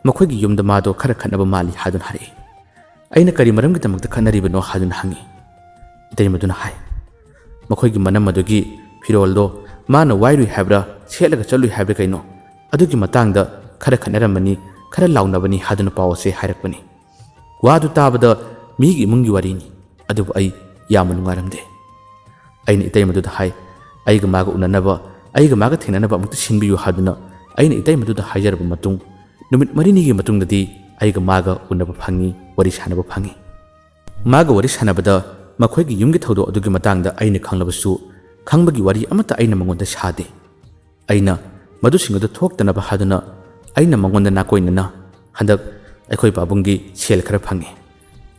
ꯃꯈꯣꯏꯒꯤ ꯌꯨꯝꯗ ꯃꯥꯗꯣ ꯈꯔ ꯈꯠꯅꯕ ꯃꯥꯜꯂꯤ ꯍꯥꯏꯗꯨꯅ ꯍꯥꯏꯔꯛꯏ꯫ ꯑꯩꯅ ꯀꯔꯤ ꯃꯔꯝꯒꯤꯗꯃꯛꯇ ꯈꯠꯅꯔꯤꯕꯅꯣ ꯍꯥꯏꯗꯨꯅ ꯍꯪꯉꯤ꯫ ꯏꯇꯩꯃꯗꯨꯅ ꯍꯥꯏ, ꯃꯈꯣꯏꯒꯤ ꯃꯅꯝ ꯑꯗꯨꯒꯤ ꯐꯤꯔꯣꯜꯗꯣ ꯃꯥꯅ ꯋꯥꯏꯔꯨꯏ ꯍꯥꯏꯕ꯭ꯔꯥ, ꯁꯦꯠꯂꯒ ꯆꯠꯂꯨꯏ ꯍꯥꯏꯕ꯭ꯔꯥ ꯀꯩꯅꯣ, ꯑꯗꯨꯒꯤ ꯃꯇꯥꯡꯗ ꯈꯔ ꯈꯠꯅꯔꯝꯕꯅꯤ, ꯈꯔ ꯂꯥꯎꯅꯕꯅꯤ ꯍꯥꯏꯗꯨꯅ ꯄꯥꯎ ꯑꯁꯦ ꯍꯥꯏꯔꯛꯄꯅꯤ꯫ ꯋꯥꯗꯨ ꯇꯥꯕꯗ ꯃꯤꯒꯤ ꯏꯃꯨꯡꯒꯤ ꯋꯥꯔꯤꯅꯤ, ꯑꯗꯨꯕꯨ ꯑꯩ ꯌꯥꯝꯅ ꯅꯨꯡꯉꯥꯏꯔꯝꯗꯦ꯫ ꯑꯩꯅ ꯏꯇꯩꯃꯗꯨꯗ ꯍꯥꯏ, ꯑꯩꯒ ꯃꯥꯒ ꯎꯅꯅꯕ, ꯑꯩꯒ ꯃꯥꯒ ꯊꯦꯡꯅꯅꯕ ꯑꯃꯨꯛꯇ ꯁꯤꯟꯕꯤꯌꯨ ꯍꯥꯏꯗꯨꯅ ꯑꯩꯅ ꯏꯇꯩꯃꯗꯨꯗ ꯍꯥꯏꯖꯔꯕ ꯃꯇꯨꯡ ꯅꯨꯃꯤꯠ 4ꯅꯤꯒꯤ ꯃꯇꯨꯡꯗꯗꯤ ꯑꯩꯒ ꯃꯥꯒ ꯎꯅꯕ ꯐꯪꯉꯤ, ꯋꯥꯔꯤ ꯁꯥꯟꯅꯕ ꯐꯪꯉꯤ꯫ ꯃꯥꯒ ꯋꯥꯔꯤ ꯁꯥꯟꯅꯕꯗ ꯃꯈꯣꯏꯒꯤ ꯌꯨꯝꯒꯤ ꯊꯧꯗꯣꯛ ꯑꯗꯨꯒꯤ ꯃꯇꯥꯡꯗ ꯑꯩꯅ ꯈꯪꯂꯕꯁꯨ ꯈꯪꯕꯒꯤ ꯋꯥꯔꯤ ꯑꯃꯠꯇ ꯑꯩꯅ ꯃꯉꯣꯟꯗ ꯁꯥꯗꯦ꯫ ꯑꯩꯅ ꯃꯗꯨꯁꯤꯡ ꯑꯗꯨ ꯊꯣꯛꯇꯅꯕ ꯍꯥꯏꯗꯨꯅ ꯑꯩꯅ ꯃꯉꯣꯟꯗ ꯅꯥꯀꯣꯏꯅꯅ, ꯍꯟꯗꯛ ꯑꯩꯈꯣꯏ ꯄꯥꯕꯨꯡꯒꯤ ꯁꯦꯜ ꯈꯔ ꯐꯪꯉꯤ,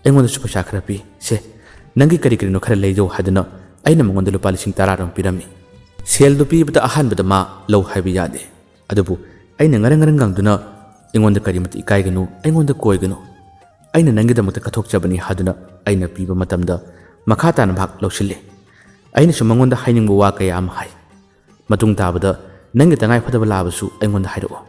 ꯑꯩꯉꯣꯟꯗꯁꯨ ꯄꯩꯁꯥ ꯈꯔ ꯄꯤ, ꯁꯦ ꯅꯪꯒꯤ ꯀꯔꯤ ꯀꯔꯤꯅꯣ ꯈꯔ ꯂꯩꯖꯧ ꯍꯥꯏꯗꯨꯅ ꯑꯩꯅ ꯃꯉꯣꯟꯗ ꯂꯨꯄꯥ 10,000 ꯄꯤꯔꯝꯃꯤ꯫ ꯁꯦꯜꯗꯨ ꯄꯤꯕꯗ ꯑꯍꯥꯟꯕꯗ ꯃꯥ ꯂꯧ ꯍꯥꯏꯕ ꯌꯥꯗꯦ, ꯑꯗꯨꯕꯨ ꯑꯩꯅ ꯉꯔꯪ ꯉꯪꯗꯨꯅ ꯑꯩꯉꯣꯟꯗ ꯀꯔꯤꯃꯠꯇ ꯏꯀꯥꯏꯒꯅꯨ, ꯑꯩꯉꯣꯟꯗ ꯀꯣꯏꯒꯅꯨ, ꯑꯩꯅ ꯅꯪꯒꯤꯗꯃꯛꯇ ꯀꯠꯊꯣꯛꯆꯕꯅꯤ ꯍꯥꯏꯗꯨꯅ ꯑꯩꯅ ꯄꯤꯕ ꯃꯇꯝꯗ ꯃꯈꯥ ꯇꯥꯅ ꯃꯍꯥꯛ ꯂꯧꯁꯤꯜꯂꯦ꯫ ꯑꯩꯅꯁꯨ ꯃꯉꯣꯟꯗ ꯍꯥꯏꯅꯤꯡꯕ ꯋꯥ ꯀꯌꯥ ꯑꯃ ꯍꯥꯏ꯫ ꯃꯇꯨꯡ ꯇꯥꯕꯗ ꯅꯪꯒꯤ ꯇꯉꯥꯏꯐꯗꯕ ꯂꯥꯛꯑꯕꯁꯨ ꯑꯩꯉꯣꯟꯗ ꯍꯥꯏꯔꯛꯑꯣ,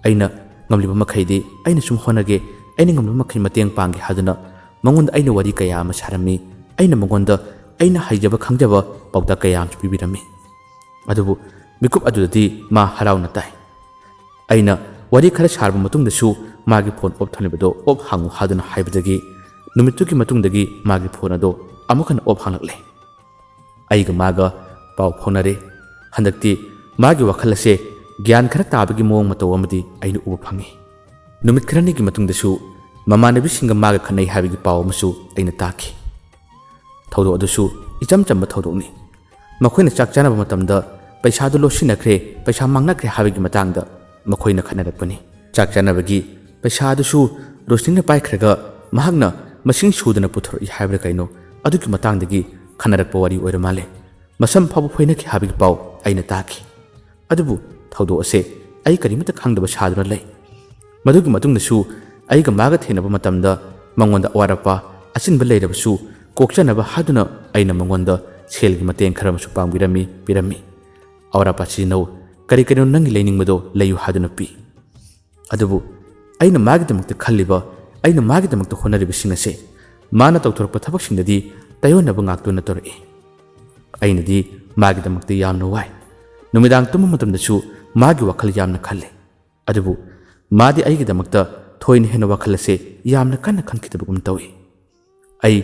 ꯑꯩꯅ ꯉꯝꯂꯤꯕ ꯃꯈꯩꯗꯤ ꯑꯩꯅ ꯁꯨꯝ ꯍꯣꯠꯅꯒꯦ, ꯑꯩꯅ ꯉꯝꯂꯤꯕ ꯃꯈꯩ ꯃꯇꯦꯡ ꯄꯥꯡꯒꯦ ꯍꯥꯏꯗꯨꯅ ꯃꯉꯣꯟꯗ ꯑꯩꯅ ꯋꯥꯔꯤ ꯀꯌꯥ ꯑꯃ ꯁꯥꯔꯝꯃꯤ꯫ ꯑꯩꯅ ꯃꯉꯣꯟꯗ ꯑꯩꯅ ꯍꯩꯖꯕ ꯈꯪꯖꯕ ꯄꯥꯎꯇꯥꯛ ꯀꯌꯥ ꯑꯃꯁꯨ ꯄꯤꯕꯤꯔꯝꯃꯤ꯫ ꯑꯗꯨꯕꯨ ꯃꯤꯀꯨꯞ ꯑꯗꯨꯗꯗꯤ ꯃꯥ ꯍꯔꯥꯎꯅ ꯇꯥꯏ꯫ ꯑꯩꯅ ꯋꯥꯔꯤ ꯈꯔ ꯁꯥꯔꯕ ꯃꯇꯨꯡꯗꯁꯨ ꯃꯥꯒꯤ ꯐꯣꯟ ꯑꯣꯐ ꯊꯝꯂꯤꯕꯗꯣ ꯑꯣꯐ ꯍꯥꯡꯉꯨ ꯍꯥꯏꯗꯨꯅ ꯍꯥꯏꯕꯗꯒꯤ ꯅꯨꯃꯤꯠꯇꯨꯒꯤ ꯃꯇꯨꯡꯗꯒꯤ ꯃꯥꯒꯤ ꯐꯣꯟ ꯑꯗꯣ ꯑꯃꯨꯛ ꯍꯟꯅ ꯑꯣꯐ ꯍꯥꯡꯂꯛꯂꯦ꯫ ꯑꯩꯒ ꯃꯥꯒ ꯄꯥꯎ ꯐꯥꯎꯅꯔꯦ꯫ ꯍꯟꯗꯛꯇꯤ ꯃꯥꯒꯤ ꯋꯥꯈꯜ ꯑꯁꯦ ꯒ꯭ꯌꯥꯟ ꯈꯔ ꯇꯥꯕꯒꯤ ꯃꯑꯣꯡ ꯃꯇꯧ ꯑꯃꯗꯤ ꯑꯩꯅ ꯎꯕ ꯐꯪꯉꯤ꯫ ꯅꯨꯃꯤꯠ ꯈꯔꯅꯤꯒꯤ ꯃꯇꯨꯡꯗꯁꯨ ꯃꯃꯥꯟꯅꯕꯤꯁꯤꯡꯒ ꯃꯥꯒ ꯈꯠꯅꯩ ꯍꯥꯏꯕꯒꯤ ꯄꯥꯎ ꯑꯃꯁꯨ ꯑꯩꯅ ꯇꯥꯈꯤ꯫ ꯊꯧꯗꯣꯛ ꯑꯗꯨꯁꯨ ꯏꯆꯝ ꯆꯝꯕ ꯊꯧꯗꯣꯛꯅꯤ꯫ ꯃꯈꯣꯏꯅ ꯆꯥꯛ ꯆꯥꯅꯕ ꯃꯇꯝꯗ ꯄꯩꯁꯥꯗꯨ ꯂꯣꯠꯁꯤꯟꯅꯈ꯭ꯔꯦ, ꯄꯩꯁꯥ ꯃꯥꯡꯅꯈ꯭ꯔꯦ ꯍꯥꯏꯕꯒꯤ ꯃꯇꯥꯡꯗ ꯃꯈꯣꯏꯅ ꯈꯠꯅꯔꯛꯄꯅꯤ꯫ ꯆꯥꯛ ꯆꯥꯅꯕꯒꯤ ꯄꯩꯁꯥ ꯑꯗꯨꯁꯨ ꯔꯣꯁꯅꯤꯅ ꯄꯥꯏꯈ꯭ꯔꯒ ꯃꯍꯥꯛꯅ ꯃꯁꯤꯡ ꯁꯨꯗꯅ ꯄꯨꯊꯣꯔꯛꯏ ꯍꯥꯏꯕ꯭ꯔꯥ ꯀꯩꯅꯣ, ꯑꯗꯨꯒꯤ ꯃꯇꯥꯡꯗꯒꯤ ꯈꯠꯅꯔꯛꯄ ꯋꯥꯔꯤ ꯑꯣꯏꯔ ꯃꯥꯜꯂꯦ꯫ ꯃꯁꯝ ꯐꯥꯎꯕ ꯐꯣꯏꯅꯈꯤ ꯍꯥꯏꯕꯒꯤ ꯄꯥꯎ ꯑꯩꯅ ꯇꯥꯈꯤ꯫ ꯑꯗꯨꯕꯨ ꯊꯧꯗꯣꯛ ꯑꯁꯦ ꯑꯩ ꯀꯔꯤꯃꯠꯇ ꯈꯪꯗꯕ ꯁꯥꯗꯨꯅ ꯂꯩ꯫ ꯃꯗꯨꯒꯤ ꯃꯇꯨꯡꯗꯁꯨ ꯑꯩꯒ ꯃꯥꯒ ꯊꯦꯡꯅꯕ ꯃꯇꯝꯗ ꯃꯉꯣꯟꯗ ꯑꯋꯥꯠ ꯑꯄꯥ ꯑꯆꯤꯟꯕ ꯂꯩꯔꯕꯁꯨ ꯀꯣꯛꯆꯅꯕ ꯍꯥꯏꯗꯨꯅ ꯑꯩꯅ ꯃꯉꯣꯟꯗ ꯁꯦꯜꯒꯤ ꯃꯇꯦꯡ ꯈꯔ ꯑꯃꯁꯨ ꯄꯥꯡꯕꯤꯔꯝꯃꯤ, ꯄꯤꯔꯝꯃꯤ꯫ ꯑꯋꯥꯠ ꯑꯄꯥ ꯁꯤꯖꯤꯟꯅꯧ, ꯀꯔꯤ ꯀꯔꯤꯅꯣ ꯅꯪꯒꯤ ꯂꯩꯅꯤꯡꯕꯗꯣ ꯂꯩꯌꯨ ꯍꯥꯏꯗꯨꯅ ꯄꯤ꯫ ꯑꯗꯨꯕꯨ ꯑꯩꯅ ꯃꯥꯒꯤꯗꯃꯛꯇ ꯈꯜꯂꯤꯕ, ꯑꯩꯅ ꯃꯥꯒꯤꯗꯃꯛꯇ ꯍꯣꯠꯅꯔꯤꯕꯁꯤꯡ ꯑꯁꯦ ꯃꯥꯅ ꯇꯧꯊꯣꯔꯛꯄ ꯊꯕꯛꯁꯤꯡꯗꯗꯤ ꯇꯥꯌꯣꯟꯅꯕ ꯉꯥꯛꯇꯨꯅ ꯇꯧꯔꯛꯏ꯫ ꯑꯩꯅꯗꯤ ꯃꯥꯒꯤꯗꯃꯛꯇ ꯌꯥꯝꯅ ꯋꯥꯏ꯫ ꯅꯨꯃꯤꯗꯥꯡ ꯇꯨꯝꯕ ꯃꯇꯝꯗꯁꯨ ꯃꯥꯒꯤ ꯋꯥꯈꯜ ꯌꯥꯝꯅ ꯈꯜꯂꯤ꯫ ꯑꯗꯨꯕꯨ ꯃꯥꯗꯤ ꯑꯩꯒꯤꯗꯃꯛꯇ थोइन हेन वखल असे यामना कन्न खनखिदबगुम तौई आई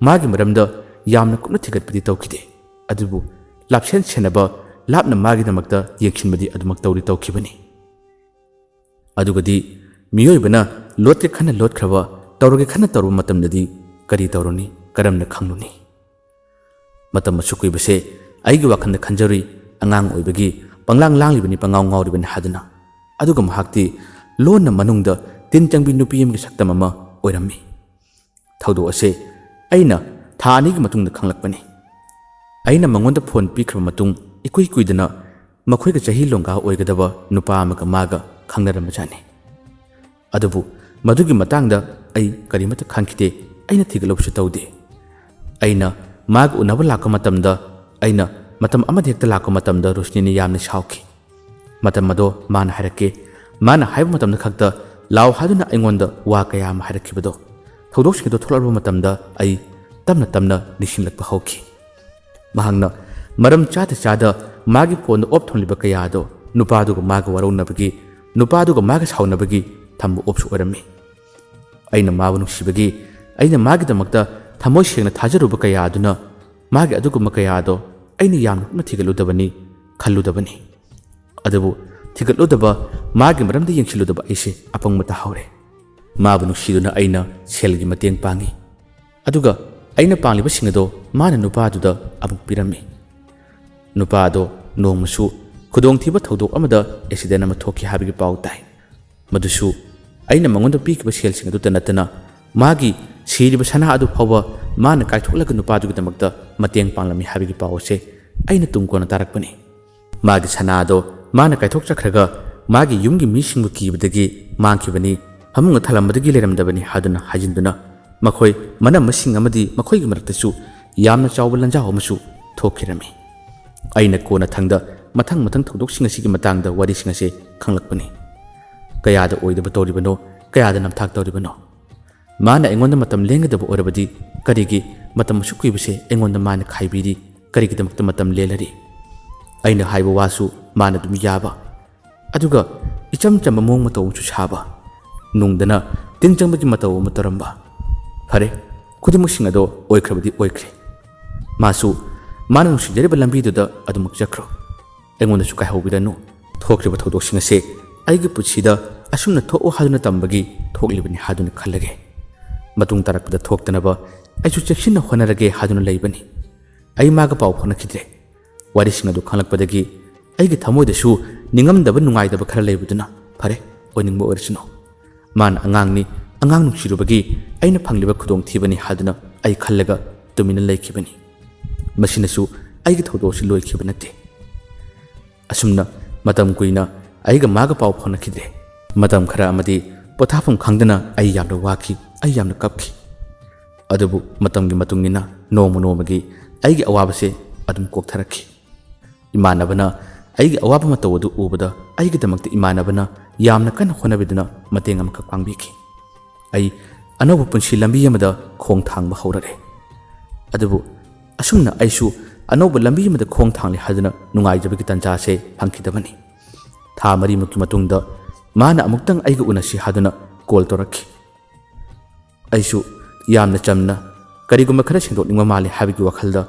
मागी मरमदा यामना कुपना थिगतपदि तौखिदे अदुबु लापसेन सेनबा लापना मागी दमकता येखिनबदि अदुमक तौरि तौखिबनि अदुगदि मियोइबना लोटे खन्ना लोटख्रबा तौरगे खन्ना तौरु मतमदि करी तौरनि करमना खंगनुनि मतम मसुकुइबसे आइगी वाखन्द खंजरी अंगांग ओइबगी पंगलांग लांगलिबनि पंगाव ngawribani haduna aduga mahakti lonna manungda tin changbi nupi amgi saktam ama oirami thaudo ase aina thani gi matungda khanglakpani aina mangonda phone pikhra matung ikui kuidana makhoi ga chahi longa oigadaba nupa amaga maga khangnaramajani adubu madugi matangda ai karimata khangkite aina thigalobsu taude aina mag unaba lakka matamda aina matam amad hekta lakka matamda roshni ni yamna shauki matam mado mana harake mana haiba matamda khakta law haduna aingonda wa kaya ma harakibado thodoksingido tholarba matamda ai tamna tamna nishinlakpa hauki mahangna maram chada magi phone op thonliba kaya do nupaduga maga waronabagi nupaduga maga saunabagi thambu opsu orami aina mawa nuksibagi aina magi damakta thamoi sengna thajaruba kaya aduna magi aduguma kaya do aina yamna thigaludabani khalludabani अदबु थिगलुदबा मागी मरमदि यंगसिलुदबा आइसे अपंगमता हावरे माबु नुसिदुना आइना सेलगी मतेंग पांगी अदुगा आइना पांगलिबा सिंगदो माना नुपादुदा अमुक पिरम्मी नुपादो नोंमसु खुदोंथिबा थौदोक अमदा accident अमा थोखि हाबिगी पाउ ताइ मदुसु आइना मंगोंदा पीकिबा सेल सिंगदु तनतना मागी सिरिबा सना अदु फावबा माना काइथोलगा नुपादुगी दमकता मतेंग पांगलमी हाबिगी पाउसे आइना तुमकोना तारकपनि मागी सनादो माना काइथोक चख्रगा मागी युमगी मिसिंगु कीबदगी मांखिबनी हमुंग थलमदगी लेरमदबनी हादुना हाजिंदुना मखोय मनम मसिंग अमदी मखोयगी मरक्तसु यामना चावब लंजा होमसु थोखिरमी आइना कोना थंगदा मथंग मथंग थौदोकसिंग असिगी मतंगदा वारिसिंग असे खंगलकपनी कयादा ओइदबा तौरिबनो कयादा नमथाक तौरिबनो माना एंगोंदा मतम लेंगदबा ओरबदी करिगी मतम सुकुइबसे एंगोंदा माना खाइबिरी करिगिदमक्ता मतम लेलरी aina haiba wasu mana dum yaba aduga icham cham mong mato chu chaba nungdana tinjang bagi mato mataramba phare khudimusing ado oikrabadi oikre masu manung sijari balambi du da adumuk chakro engona su kai hobidanu thokriba thodosing ase aigi puchida asumna tho o haduna tambagi thoklibani haduna khallage matung tarakda thoktanaba aisu cheksinna honarage haduna leibani ai maga pau phona khidre वारिसिंग अदु खंगलकपदगी आइगे थमोइदसु निंगमदब नुंगाइदब खरा लेबुदुना फरे ओनिंगबो ओरसनो मान अंगांगनी अंगांग नुसिरुबगी आइना फंगलिबा खुदोंग थिबनी हादुना आइ खल्लगा तुमिना लेखिबनी मसिनसु आइगे थौदोसि लोइखिब नते असुमना मतम कुइना आइगा मागा पाउ फनखिदे मतम खरा अमदी पोथाफम खंगदना आइ यामना वाखि आइ यामना कपखि अदबु मतमगी मतुंगिना नोमो नोमगी आइगे अवाबसे अदुम कोकथरखि इमानबना आइगे अवाब मतवदु उबदा आइगे दमक्ति इमानबना यामना कन होनबिदना मतेंग अमख पांगबिखि आई अनोब पुंसि लंबी अमदा खोंग थांगबा हौररे अदबु असुमना आइसु अनोब लंबी अमदा खोंग थांगले हदना नुंगाइजबगी तंजासे फंखिदबनी था मरी मुकि मतुंगदा माना अमुक्तंग आइगे उनसि हदना कॉल तोरखि आइसु यामना चमना करिगुम खरा सिंदोनिंगमा माले हाबिगी वखलदा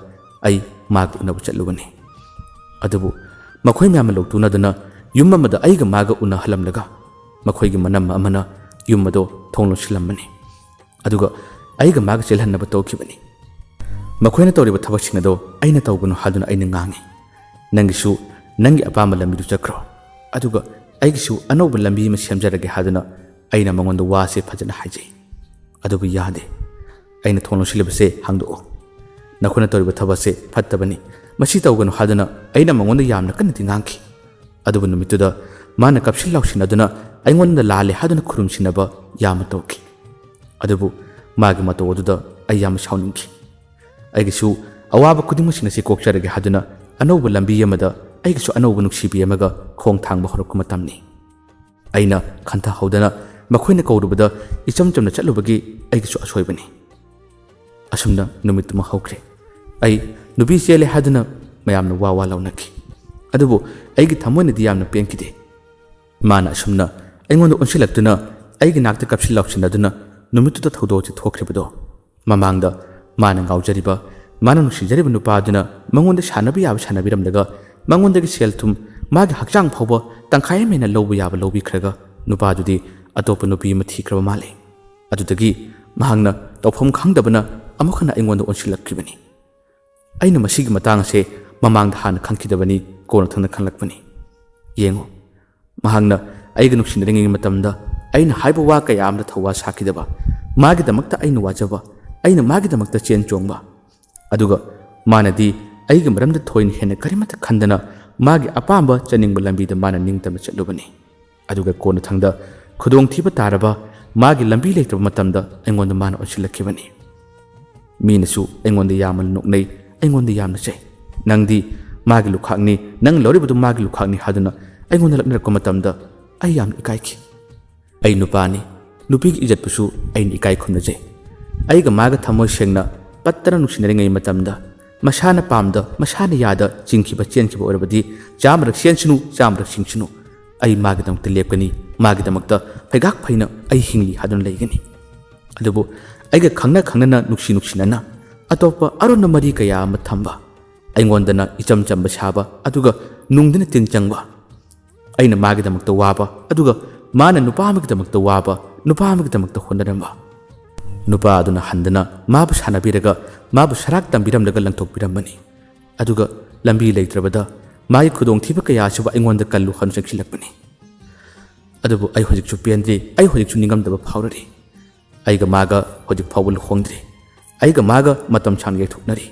आई माग उनब चलुबनी अदबु मखोय म्याम लोक्तुनदना युम अमदा आइगा मागा उना हलमलगा मखोयगी मनम अमना युम अदो थोंलो सिलमबनी अदुगा आइगा मागा चेलहनब तौखिबनी मखोयना तौरिबा थबकसिंग अदो आइना तौगनु हादुना आइना ngangi नंगिसु नंगी अपामा लंबिदु चक्रो अदुगा आइगिसु अनौब लंबी म सेमजरगे हादुना आइना मंगोंदा वासे फजना हाइजे अदुबु यादे आइना थोंलो सिलबसे हांगदो नखोना तौरिबा थबसे फत्तबनी मसी तौगनु हादुना आइना मंगोंदा यामना कन्नति ngangi अदुबु नुमितुदा माना कपसिल लाउसिनदुना आइंगोंदा लाले हादुना खुरुमसिनबा यामा तौखि अदुबु मागी मतोदुदा आइ यामा साउनिंखि आइगिसु अवाबा खुदिमुसिनसि कोकचरगे हादुना अनौब लंबी अमदा आइगिसु अनौब नुक्सिबि अमगा खोंग थांगबा हरक मतमनि आइना खंथा हौदना मखोइना कौरुबदा इचम चमना चलुबगी आइगिसु असोइबनी असुमना नुमितुमा हौख्रे आई नुबी चेले हादुना मयामना वा लाउनखि अदुबु आइगी थमोइनदि यामना पेंखिदे माना असुमना आइंगोंदा उनसिलक्तुना ꯑꯩꯒꯤ ꯅꯥꯛꯇ ꯀꯞꯁꯤꯜ ꯂꯥꯎꯁꯤꯟꯅꯗꯨꯅ ꯅꯨꯃꯤꯠꯇꯨꯗ ꯊꯧꯗꯣꯛꯁꯤ ꯊꯣꯛꯈ꯭ꯔꯤꯕꯗꯣ ꯃꯃꯥꯡꯗ ꯃꯥꯅ ꯉꯥꯎꯖꯔꯤꯕ ꯃꯥꯅ ꯅꯨꯡꯁꯤꯖꯔꯤꯕ ꯅꯨꯄꯥꯗꯨꯅ ꯃꯉꯣꯟꯗ ꯁꯥꯟꯅꯕ ꯌꯥꯕ ꯁꯥꯟꯅꯕꯤꯔꯝꯂꯒ ꯃꯉꯣꯟꯗꯒꯤ ꯁꯦꯜ ꯊꯨꯝ ꯃꯥꯒꯤ ꯍꯛꯆꯥꯡ ꯐꯥꯎꯕ ꯇꯪꯈꯥꯏ ꯑꯃ ꯍꯦꯟꯅ ꯂꯧꯕ ꯌꯥꯕ ꯂꯧꯕꯤꯈ꯭ꯔꯒ ꯅꯨꯄꯥꯗꯨꯗꯤ ꯑꯇꯣꯞꯄ ꯅꯨꯄꯤ ꯑꯃ ꯊꯤꯈ꯭ꯔꯕ ꯃꯥꯜꯂꯤ ꯑꯗꯨꯗꯒꯤ ꯃꯍꯥꯛꯅ ꯇꯧꯐꯝ ꯈꯪꯗꯕꯅ ꯑꯃꯨꯛ ꯍꯟꯅ ꯑꯩꯉꯣꯟꯗ ꯑꯣꯟꯁꯤꯜꯂꯛꯈꯤꯕꯅꯤ ꯑꯩꯅ ꯃꯁꯤꯒꯤ ꯃꯇꯥꯡ ꯑꯁꯦ ꯃꯃꯥꯡꯗ ꯍꯥꯟꯅ ꯈꯪꯈꯤꯗꯕꯅꯤ ꯀꯣꯟꯅ ꯊꯪꯅ ꯈꯪꯂꯛꯄꯅꯤ ꯌꯦꯡꯉꯨ ꯃꯍꯥꯛꯅ ꯑꯩꯒ ꯅꯨꯡꯁꯤꯅꯔꯤꯉꯩ ꯃꯇꯝꯗ ꯑꯩꯅ ꯍꯥꯏꯕ ꯋꯥ ꯀꯌꯥ ꯑꯃꯗ ꯊꯧꯋꯥ ꯁꯥꯈꯤꯗꯕ ꯃꯥꯒꯤꯗꯃꯛꯇ ꯑꯩꯅ ꯋꯥꯖꯕ ꯑꯩꯅ ꯃꯥꯒꯤꯗꯃꯛꯇ ꯆꯦꯟ ꯆꯣꯡꯕ ꯑꯗꯨꯒ ꯃꯥꯅꯗꯤ ꯑꯩꯒꯤ ꯃꯔꯝꯗ ꯊꯣꯏꯅ ꯍꯦꯟꯅ ꯀꯔꯤꯃꯠꯇ ꯈꯟꯗꯅ ꯃꯥꯒꯤ ꯑꯄꯥꯝꯕ ꯆꯠꯅꯤꯡꯕ ꯂꯝꯕꯤꯗ ꯃꯥꯅ ꯅꯤꯡꯇꯝꯅ ꯆꯠꯂꯨꯕꯅꯤ ꯑꯗꯨꯒ ꯀꯣꯟꯅ ꯊꯪꯗ ꯈꯨꯗꯣꯡꯊꯤꯕ ꯇꯥꯔꯕ ꯃꯥꯒꯤ ꯂꯝꯕꯤ ꯂꯩꯇꯕ ꯃꯇꯝꯗ ꯑꯩꯉꯣꯟꯗ ꯃꯥꯅ ꯑꯣꯟꯁꯤꯜꯂꯛꯈꯤꯕꯅꯤ ꯃꯤꯅꯁꯨ ꯑꯩꯉꯣꯟꯗ ꯌꯥꯝꯅ ꯅꯣꯛꯅꯩ ꯑꯩꯉꯣꯟꯗ ꯌꯥꯝꯅ ꯆꯩ ꯅꯪꯗꯤ ꯃꯥꯒꯤ ꯂꯨꯈꯥꯛꯅꯤ ꯅꯪ ꯂꯧꯔꯤꯕꯗꯨ ꯃꯥꯒꯤ ꯂꯨꯈꯥꯛꯅꯤ ꯍꯥꯏꯗꯨꯅ ꯑꯩꯉꯣꯟꯗ ꯂꯛꯅꯔꯛꯄ ꯃꯇꯝꯗ ꯑꯩ ꯌꯥꯝꯅ ꯏꯀꯥꯏꯈꯤ ꯑꯩ ꯅꯨꯄꯥꯅꯤ ꯅꯨꯄꯤꯒꯤ ꯏꯖꯠꯄꯨꯁꯨ ꯑꯩꯅ ꯏꯀꯥꯏ ꯈꯨꯝꯅꯖꯩ ꯑꯩꯒ ꯃꯥꯒ ꯊꯃꯣꯏ ꯁꯦꯡꯅ ꯄꯠꯇꯅ ꯅꯨꯡꯁꯤꯅꯔꯤꯉꯩ ꯃꯇꯝꯗ ꯃꯁꯥꯅ ꯄꯥꯝꯗ ꯃꯁꯥꯅ ꯌꯥꯗ ꯆꯤꯡꯈꯤꯕ ꯆꯦꯟꯈꯤꯕ ꯑꯣꯏꯔꯕꯗꯤ ꯆꯥꯝꯃꯔꯛ ꯆꯦꯟꯁꯅꯨ ꯆꯥꯝꯃꯔꯛ ꯆꯤꯡꯁꯅꯨ ꯑꯩ ꯃꯥꯒꯤꯗꯃꯛꯇ ꯂꯦꯞꯀꯅꯤ ꯃꯥꯒꯤꯗꯃꯛꯇ ꯐꯩꯒꯥꯛ ꯐꯩꯅ ꯑꯩ ꯍꯤꯡꯂꯤ ꯍꯥꯏꯗꯨꯅ ꯂꯩꯒꯅꯤ ꯑꯗꯨꯕꯨ ꯑꯩꯒ ꯈꯪꯅ ꯈꯪꯅꯅ ꯅꯨꯡꯁꯤꯅꯅ ꯑꯇꯣꯞꯄ ꯑꯔꯣꯟꯕ ꯃꯔꯤ ꯀꯌꯥ ꯑꯃ ꯊꯝꯕ ꯑꯩꯉꯣꯟꯗꯅ ꯏꯆꯝ ꯆꯝꯕ ꯁꯥꯕ ꯑꯗꯨꯒ ꯅꯨꯡꯗꯨꯅ ꯇꯤꯟ ꯆꯪꯕ ꯑꯩꯅ ꯃꯥꯒꯤꯗꯃꯛꯇ ꯋꯥꯕ ꯑꯗꯨꯒ ꯃꯥꯅ ꯅꯨꯄꯥ ꯑꯃꯒꯤꯗꯃꯛꯇ ꯋꯥꯕ ꯅꯨꯄꯥ ꯑꯃꯒꯤꯗꯃꯛꯇ ꯍꯣꯠꯅꯔꯝꯕ ꯅꯨꯄꯥ ꯑꯗꯨꯅ ꯍꯟꯗꯅ ꯃꯥꯕꯨ ꯁꯥꯟꯅꯕꯤꯔꯒ ꯃꯥꯕꯨ ꯁꯔꯥꯛ ꯇꯝꯕꯤꯔꯝꯂꯒ ꯂꯪꯊꯣꯛꯄꯤꯔꯝꯕꯅꯤ ꯑꯗꯨꯒ ꯂꯝꯕꯤ ꯂꯩꯇ꯭ꯔꯕꯗ ꯃꯥꯒꯤ ꯈꯨꯗꯣꯡꯊꯤꯕ ꯀꯌꯥ ꯑꯁꯤꯕꯨ ꯑꯩꯉꯣꯟꯗ ꯀꯜꯂꯨ ꯍꯥꯏꯅ ꯆꯪꯁꯤꯜꯂꯛꯄꯅꯤ ꯑꯗꯨꯕꯨ ꯑꯩ ꯍꯧꯖꯤꯛꯁꯨ ꯄꯦꯟꯗ꯭ꯔꯤ ꯑꯩ ꯍꯧꯖꯤꯛꯁꯨ ꯅꯤꯡꯉꯝꯗꯕ ꯐꯥꯎꯔꯔꯤ ꯑꯩꯒ ꯃꯥꯒ ꯍꯧꯖꯤꯛ ꯐꯥꯎꯕ ꯂꯨꯍꯣꯡꯗ꯭ꯔꯤ ꯑꯩꯒ ꯃꯥꯒ ꯃꯇꯝ ꯁꯥꯡꯅ ꯌꯩꯊꯣꯛꯅꯔꯤ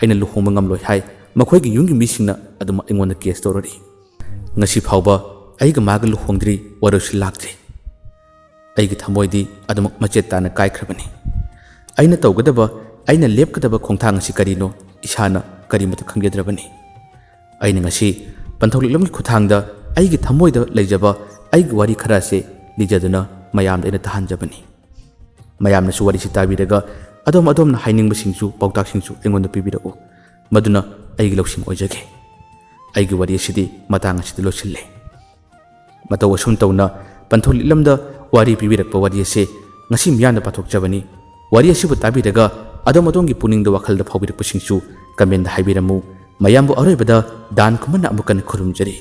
ꯑꯩꯅ ꯂꯨꯍꯣꯡꯕ ꯉꯝꯂꯣꯏ ꯍꯥꯏ ꯃꯈꯣꯏꯒꯤ ꯌꯨꯝꯒꯤ ꯃꯤꯁꯤꯡꯅ ꯑꯗꯨꯝ ꯑꯩꯉꯣꯟꯗ ꯀꯦꯁ ꯇꯧꯔꯔꯤ ꯉꯁꯤ ꯐꯥꯎꯕ ꯑꯩꯒ ꯃꯥꯒ ꯂꯨꯍꯣꯡꯗ꯭ꯔꯤ ꯋꯥꯔꯣꯏꯁꯨ ꯂꯥꯛꯇ꯭ꯔꯤ ꯑꯩꯒꯤ ꯊꯃꯣꯏꯗꯤ ꯑꯗꯨꯃꯛ ꯃꯆꯦꯠ ꯇꯥꯅ ꯀꯥꯏꯈ꯭ꯔꯕꯅꯤ ꯑꯩꯅ ꯇꯧꯒꯗꯕ ꯑꯩꯅ ꯂꯦꯞꯀꯗꯕ ꯈꯣꯡꯊꯥꯡ ꯑꯁꯤ ꯀꯔꯤꯅꯣ ꯏꯁꯥꯅ ꯀꯔꯤꯃꯠꯇ ꯈꯪꯖꯗ꯭ꯔꯕꯅꯤ ꯑꯩꯅ ꯉꯁꯤ ꯄꯟꯊꯧꯂꯤꯛꯂꯝꯒꯤ ꯈꯨꯠꯊꯥꯡꯗ ꯑꯩꯒꯤ ꯊꯃꯣꯏꯗ ꯂꯩꯖꯕ ꯑꯩꯒꯤ ꯋꯥꯔꯤ ꯈꯔ ꯑꯁꯤ ꯂꯤꯖꯗꯨꯅ ꯃꯌꯥꯝꯗ ꯑꯩꯅ ꯇꯥꯍꯟꯖꯕꯅꯤ ꯃꯌꯥꯝꯅꯁꯨ ꯋꯥꯔꯤꯁꯤ ꯇꯥꯕꯤꯔꯒ ꯑꯗꯣꯝꯅ ꯍꯥꯏꯅꯤꯡꯕꯁꯤꯡꯁꯨ ꯄꯥꯎꯇꯥꯛꯁꯤꯡꯁꯨ ꯑꯩꯉꯣꯟꯗ ꯄꯤꯕꯤꯔꯛꯎ ꯃꯗꯨꯅ ꯑꯩꯒꯤ ꯂꯧꯁꯤꯡ ꯑꯣꯏꯖꯒꯦ ꯑꯩꯒꯤ ꯋꯥꯔꯤ ꯑꯁꯤꯗꯤ ꯃꯇꯥꯡ ꯑꯁꯤꯗ ꯂꯣꯏꯁꯤꯜꯂꯦ ꯃꯇꯧ ꯑꯁꯨꯝ ꯇꯧꯅ ꯄꯟꯊꯧꯂꯤꯛꯂꯝꯗ ꯋꯥꯔꯤ ꯄꯤꯕꯤꯔꯛꯄ ꯋꯥꯔꯤ ꯑꯁꯤ ꯉꯁꯤ ꯃꯤꯌꯥꯝꯗ ꯄꯥꯊꯣꯛꯆꯕꯅꯤ ꯋꯥꯔꯤ ꯑꯁꯤꯕꯨ ꯇꯥꯕꯤꯔꯒ ꯑꯗꯣꯝꯒꯤ ꯄꯨꯛꯅꯤꯡꯗ ꯋꯥꯈꯜꯗ ꯐꯥꯎꯕꯤꯔꯛꯄꯁꯤꯡꯁꯨ ꯀꯃꯦꯟꯗ ꯍꯥꯏꯕꯤꯔꯝꯃꯨ ꯃꯌꯥꯝꯕꯨ ꯑꯔꯣꯏꯕꯗ ꯗꯥꯟ ꯈꯨꯃꯟꯅ ꯑꯃꯨꯛ ꯍꯟꯅ ꯈꯨꯔꯨꯝꯖꯔꯤ